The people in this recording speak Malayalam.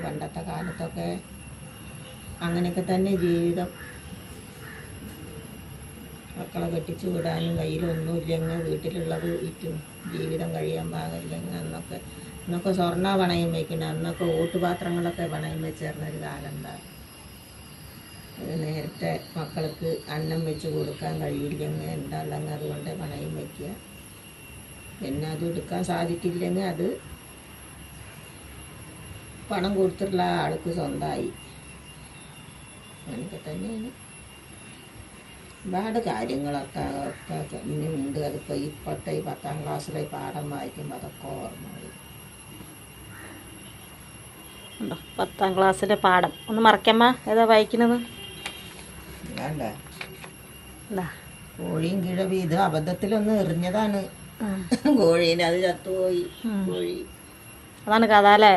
പണ്ടത്തെ കാലത്തൊക്കെ അങ്ങനെയൊക്കെ തന്നെ ജീവിതം. മക്കളെ കെട്ടിച്ചു വിടാനും കയ്യിലൊന്നുമില്ലെങ്കിൽ വീട്ടിലുള്ളത് വിറ്റും ജീവിതം കഴിയാൻ പാകില്ലെങ്കിൽ അന്നൊക്കെ സ്വർണ്ണ പണയം വയ്ക്കണം. അന്നൊക്കെ ഓട്ടുപാത്രങ്ങളൊക്കെ പണയം വെച്ചേർന്നൊരു കാലം ഉണ്ടാകും. നേരത്തെ മക്കൾക്ക് അന്നം വെച്ച് കൊടുക്കാൻ കഴിയില്ലെങ്കിൽ അല്ലെങ്കിൽ അതുകൊണ്ട് പണയം വയ്ക്കുക. പിന്നെ അത് എടുക്കാൻ സാധിക്കില്ലെങ്കിൽ അത് പണം കൊടുത്തിട്ടുള്ള ആൾക്ക് സ്വന്തമായി. അങ്ങനെയൊക്കെ തന്നെയാണ് ഒരുപാട് കാര്യങ്ങളൊക്കെ ഇനിയുണ്ട്. അതിപ്പോൾ ഇപ്പോഴത്തെ ഈ 10ാം ക്ലാസ്സിലെ പാഠം വായിക്കുമ്പോൾ അതൊക്കെ ഓർമ്മ വരും. 10ാം ക്ലാസ്സിലെ പാഠം ഒന്ന് മറക്കമ്മ. ഏതാ വായിക്കുന്നത്? വേണ്ടേ, കോഴിയും കിഴവി. ഇത് അബദ്ധത്തിലൊന്ന് എറിഞ്ഞതാണ് കോഴീനെ, അത് ചത്തുപോയി. കോഴി അതാണ് കഥ അല്ലേ?